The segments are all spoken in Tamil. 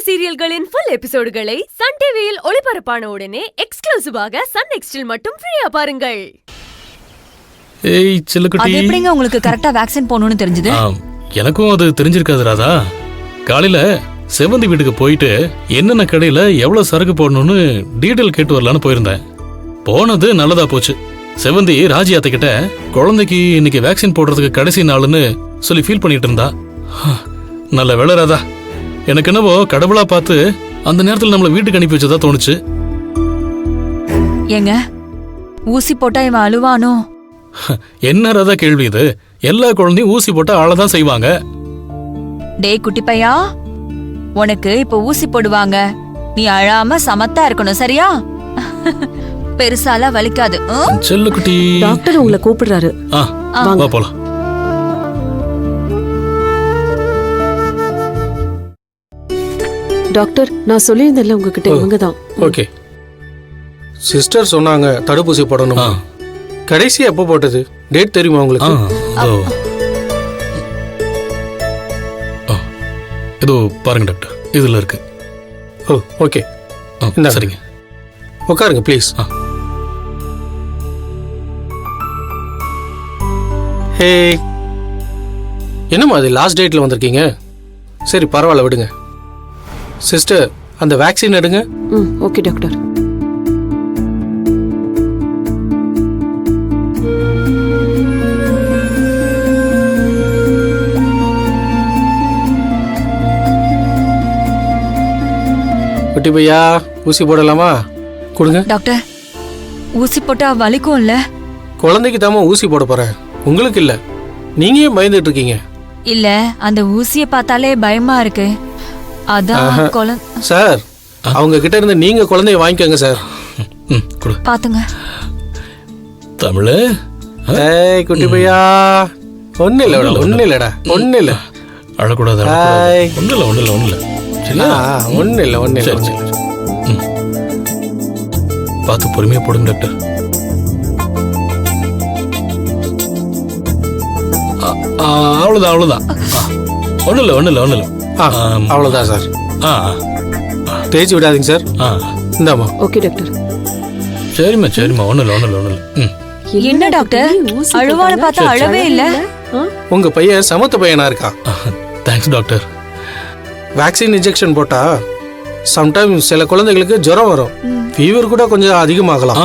சீரியல்களின் ஃபுல் எபிசோடுகளை சன் டிவியில் ஒளிபரப்பான உடனே எக்ஸ்க்ளூசிவாக சன் நெக்ஸ்டில் மட்டும் ஃப்ரீயா பாருங்கள். ஏய் சிலுக்குட்டி, அது எப்படிங்க உங்களுக்கு கரெக்ட்டா வேக்சின் போடணும்னு தெரிஞ்சது? எனக்கும் அது தெரிஞ்சிருக்காது ராதா. காலையில செவந்தி வீட்டுக்கு போயிட்டு என்னென்ன கடையில எவ்வளவு சரக்கு போடணும்னு டீடைல் கேட்டு வரலான்னு போயிருந்தேன். போனது நல்லதா போச்சு. செவந்தி ராஜி அத்தைக்கிட்ட குழந்தைக்கு இன்னைக்கு வேக்சின் போடுறதுக்கு கடைசி நாள்னு சொல்லி ஃபீல் பண்ணிட்டு இருந்தா. நல்ல வேளை ராதா, எனக்கு என்னவோ கடவுளா பார்த்து அந்த நேரத்தில் நம்மள வீட்டுக்கு அனுப்பி வச்சதா தோணுச்சு. ஏங்க ஊசி போட்டா இவன் அழுவானோ? என்ன ராதா கேள்வி இது? எல்லா குழந்தையும் ஊசி போட்டா ஆளதான் செய்வாங்க. டேய் குட்டி பையா, உனக்கு இப்ப ஊசி போடுவாங்க, நீ அழாம சமத்தா இருக்கணும், சரியா? பெருசால வலிக்காது. செல்லுக்குட்டி, டாக்டர் உங்களை கூப்பிடுறாரு. வா போலாம். டாக்டர், நான் சொல்லியிருந்தேன்ல உங்ககிட்ட, இவங்கதான். ஓகே. சிஸ்டர் சொன்னாங்க தடுப்பூசி போடணும். கடைசி எப்போ போட்டது? டேட் தெரியுமா உங்களுக்கு? இதோ பாருங்க டாக்டர், இதுல இருக்கு. ஓ ஓகே, சரிங்க. உட்காருங்க ப்ளீஸ். ஹே, என்னம்மா அது லாஸ்ட் டேட்ல வந்திருக்கீங்க? சரி பரவாயில்ல, விடுங்க. சிஸ்டர், அந்த வேக்சின் எடுங்க. Okay doctor. குட்டி பையா, ஊசி போடலாமா? கொடுங்க. டாக்டர், ஊசி போட்டா வலிக்கும் இல்ல? குழந்தைக்கு தாமா ஊசி போட போறேன், உங்களுக்கு இல்ல. நீங்க ஏன் பயந்துட்டு இருக்கீங்க? இல்ல, அந்த ஊசிய பார்த்தாலே பயமா இருக்கு. அதான் சார், அவங்க கிட்ட இருந்து நீங்க குழந்தைய வாங்கிக்கோங்க சார். பாத்துங்க. தமிழ். ஏய் குட்டி பையா, ஒண்ணு இல்லடா, ஒண்ணு இல்லடா, ஒண்ணு இல்ல. அழக்கூடாது. ஒண்ணு இல்ல, ஒண்ணு இல்ல, ஒண்ணு இல்ல. சரியா? ஒண்ணு இல்ல, ஒண்ணு இல்ல. சரி. பார்த்து பொறுமையா போடுங்க டாக்டர். அவ்வளவுதான், அவ்வளவுதான். ஒண்ணு இல்ல, ஒண்ணு இல்ல, ஒண்ணு இல்ல. அவ்வளவுதான் சார். தேய்ச்சி விடாதீங்க சார். இந்தாமா. Okay doctor. சரிம்மா, சரிம்மா, ஒண்ணு இல்ல, ஒண்ணு இல்ல, ஒண்ணு இல்ல. என்ன டாக்டர், அழுவான பார்த்தா அழவே இல்ல? உங்க பையன் சமத்த பையனா இருக்கா? Thanks doctor. வேக்சின் இன்ஜெக்ஷன் போட்டா சம்டைம்ஸ் சில குழந்தைகளுக்கு ஜுரம் வரும், ஃபீவர் கூட கொஞ்சம் அதிகமாகலாம்.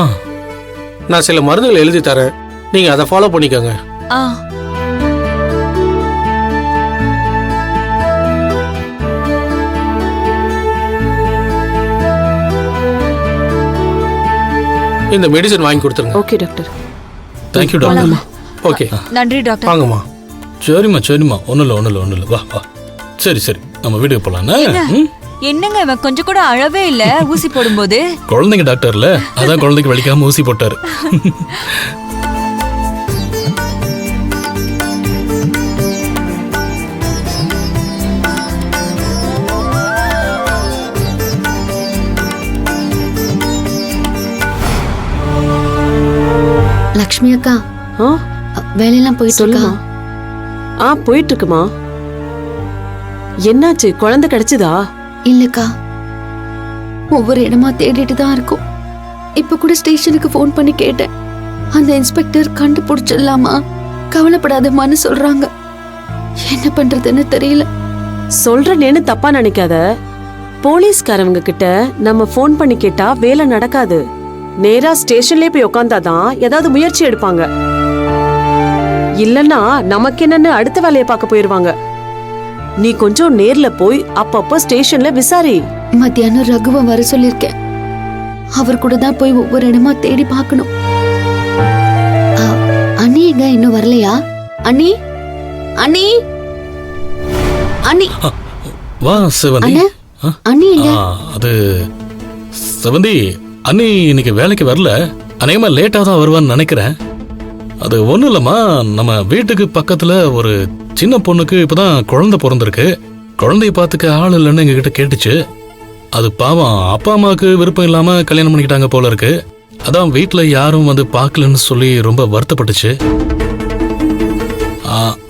நான் சில மருந்துகள் எழுதி தரேன், நீங்க அதை ஃபாலோ பண்ணிக்கோங்க. இந்த மெடிசன் வாங்கி கொடுத்துருங்க. Okay doctor. Thank you doctor. Okay, நன்றி டாக்டர். வாங்கம்மா. சரிம்மா, சரிம்மா, ஒன்றும் இல்லை, ஒன்றும் இல்லை, ஒன்றும் இல்லை. வா வா. சரி சரி, நம்ம வீட்டுக்கு போகலான்னு. என்னங்க இவன் கொஞ்சம் கூட அழவே இல்ல ஊசி போடும்போது? குழந்தைங்க டாக்டர்ல, அதான் குழந்தைக்கு வலிக்காம ஊசி போட்டாரு. லக்ஷ்மி அக்கா, வேலையெல்லாம் போயிட்டு இருக்கா? போயிட்டு இருக்குமா. என்னாச்சு, குழந்தை கிடைச்சதா? இல்லக்கா, ஒவ்வொரு இடமா தேடிட்டு தான் இருக்கும். இப்ப கூட ஸ்டேஷனுக்கு போன் பண்ணி கேட்டேன். அந்த இன்ஸ்பெக்டர் கண்டுபிடிச்சிடலாமா, கவலைப்படாதமான்னு சொல்றாங்க. என்ன பண்றதுன்னு தெரியல. சொல்றேன்னு தப்பா நினைக்காத. போலீஸ்காரவங்க கிட்ட நம்ம போன் பண்ணி கேட்டா வேலை நடக்காது. நேரா ஸ்டேஷன்லயே போய் உட்கார்ந்தாதான் ஏதாவது முயற்சி எடுப்பாங்க. இல்லன்னா நமக்கு என்னன்னு அடுத்த வேலையை பார்க்க போயிருவாங்க. நீ கொஞ்சம் நேர்ல போய் அப்பப்ப ஸ்டேஷன்ல விசாரி. மத்தியானம் ரகுவ வர சொல்லிருக்கேன். அவர் கூட தான் போய் ஒவ்வொரு இடமா தேடி பார்க்கணும். அண்ணி எங்க இன்னும் வரலையா? அண்ணி, அண்ணி, அண்ணி. வா செவந்தி. அண்ணி எங்க? அது செவந்தி, அண்ணி இன்னைக்கு வேலைக்கு வரல. அநேகமா லேட்டா தான் வருவான்னு நினைக்கிறேன். அது ஒண்ணும் இல்லம்மா, நம்ம வீட்டுக்கு பக்கத்துல ஒரு சின்ன பொண்ணுக்கு இப்பதான் குழந்தை பிறந்திருக்கு. குழந்தைய பாத்துக்க ஆள் இல்லைன்னு எங்க கிட்ட கேட்டுச்சு. அது பாவம் அப்பா அம்மாவுக்கு விருப்பம் இல்லாம கல்யாணம் பண்ணிக்கிட்டாங்க போல இருக்கு. அதான் வீட்டுல யாரும் வந்து பாக்கலன்னு சொல்லி ரொம்ப வருத்தப்பட்டுச்சு.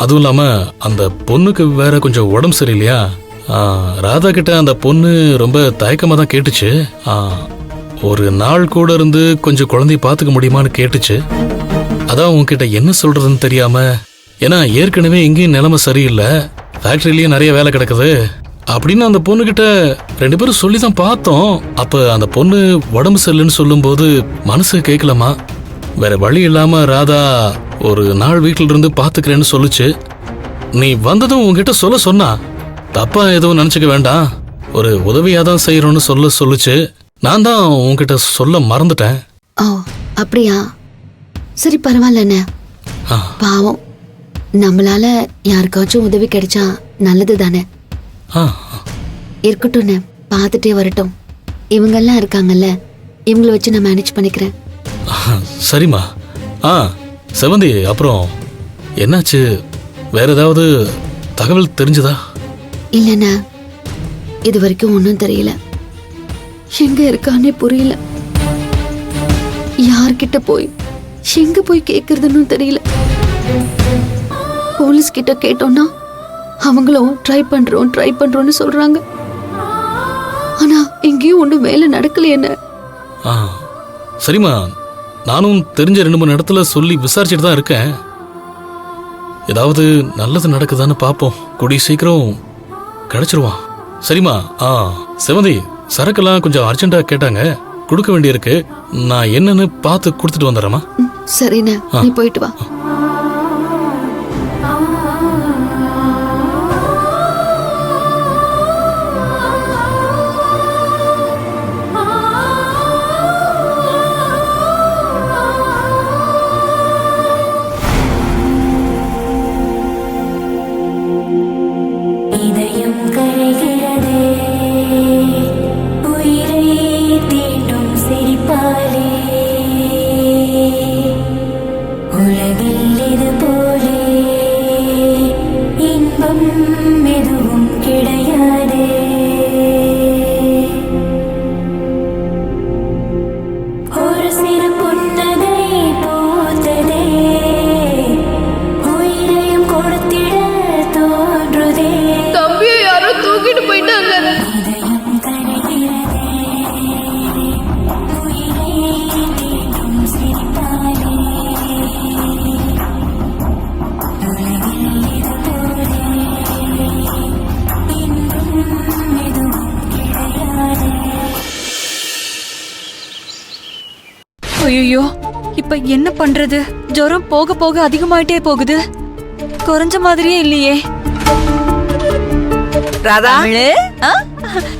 அதுவும் இல்லாம அந்த பொண்ணுக்கு வேற கொஞ்சம் உடம்பு சரியில்லையா, ராதா கிட்ட அந்த பொண்ணு ரொம்ப தயக்கமா தான் கேட்டுச்சு. ஒரு நாள் கூட இருந்து கொஞ்சம் குழந்தைய பார்த்துக்க முடியுமான்னு கேட்டுச்சு. அதான் உன்கிட்ட என்ன சொல்றதுன்னு தெரியாம, ஏன்னா ஏற்கனவே எங்கேயும் நிலைமை சரியில்லை, ஃபேக்டரியிலயும் நிறைய வேலை கிடக்குது அப்படின்னு அந்த பொண்ணுகிட்ட 2 பேரும் சொல்லி தான் பார்த்தோம். அப்ப அந்த பொண்ணு உடம்பு சரியில்லைன்னு சொல்லும்போது மனசு கேட்கலாமா. வேற வழி இல்லாம ராதா ஒரு நாள் வீட்டில இருந்து பாத்துக்கிறேன்னு சொல்லுச்சு. நீ வந்ததும் உன்கிட்ட சொன்னா தப்பா எதுவும் நினைச்சுக்க வேண்டாம், ஒரு உதவியா தான் செய்யறோம்னு சொல்லுச்சு. நான் தான் உன்கிட்ட சொல்ல மறந்துட்டேன். ஓ அப்படியா? சரி பரவாயில்லண்ணே. ஆ. பாவம், நம்மளால யாருக்காச்சும் உதவி கிடைச்சா நல்லது தானே. ஆ, இருக்கட்டும்ண்ணே, பார்த்துட்டே வரட்டும். இவங்கெல்லாம் இருக்காங்கல்ல, இவங்கள வச்சு நான் மேனேஜ் பண்ணிக்கிறேன். சரிம்மா. செவந்தி, அப்புறம் என்னாச்சு? வேற ஏதாவது தகவல் தெரிஞ்சதா? இல்லைண்ணா, இது வரைக்கும் ஒன்றும் தெரியல. எங்க இருக்கானே புரியல. யார்கிட்ட போய் எங்க போய் கேக்குறதுன்னு தெரியல. போலீஸ் கிட்ட கேட்டோம்னா அவங்களும் ட்ரை பண்றோம்னு சொல்றாங்க. ஆனா எங்கேயும் ஒன்றும் வேலை நடக்கலையே. என்ன? சரிம்மா, நானும் தெரிஞ்ச 2-3 இடத்துல சொல்லி விசாரிச்சுட்டு தான் இருக்கேன். ஏதாவது நல்லது நடக்குதான்னு பார்ப்போம். கூடிய சீக்கிரம் கிடைச்சிருவான். சரிம்மா. செவந்தி, சரக்கெல்லாம் கொஞ்சம் அர்ஜென்ட்டா கேட்டாங்க, கொடுக்க வேண்டியிருக்கு. நான் என்னன்னு பார்த்து கொடுத்துட்டு வந்துடுறேம்மா. சரிண்ணே, நீ போயிட்டு வா. ஐயோ, இப்ப என்ன பண்றது? ஜுரம் போக போக அதிகமாயிட்டே போகுது, குறைஞ்ச மாதிரியே இல்லையே. ராதா,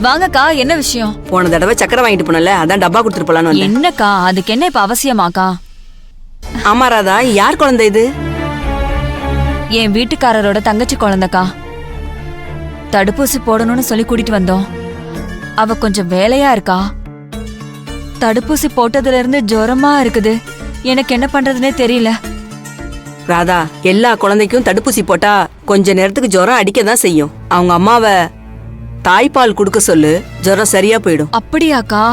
வாங்கக்கா, என்ன விஷயம்? போன தடவை சக்கரை வாங்கிட்டு போனல, அதான் டப்பா கொடுத்துட்டு போலான்னு. என்னக்கா, அதுக்கு என்ன இப்ப அவசியமாக்கா? ஆமா ராதா, யார் குழந்தை இது? என் வீட்டுக்காரரோட தங்கச்சி குழந்தைக்கா. தடுப்பூசி போடணும்னு சொல்லி கூட்டிட்டு வந்தோம். அவ கொஞ்சம் வேலையா இருக்கா. தடுப்பூசி போட்டதுல இருந்து ஜுரமா இருக்குது. எனக்கு என்ன பண்றதுனே தெரியல. ராதா, எல்லா குழந்தைக்கும் தடுப்பூசி போட்டா கொஞ்ச நேரத்துக்கு ஜுரம் அடிக்கதான் செய்யும். அவங்க அம்மாவை தாய்ப்பால் கொடுக்க சொல்லு, ஜுரம் சரியா போயிடும். அப்படியாக்கா?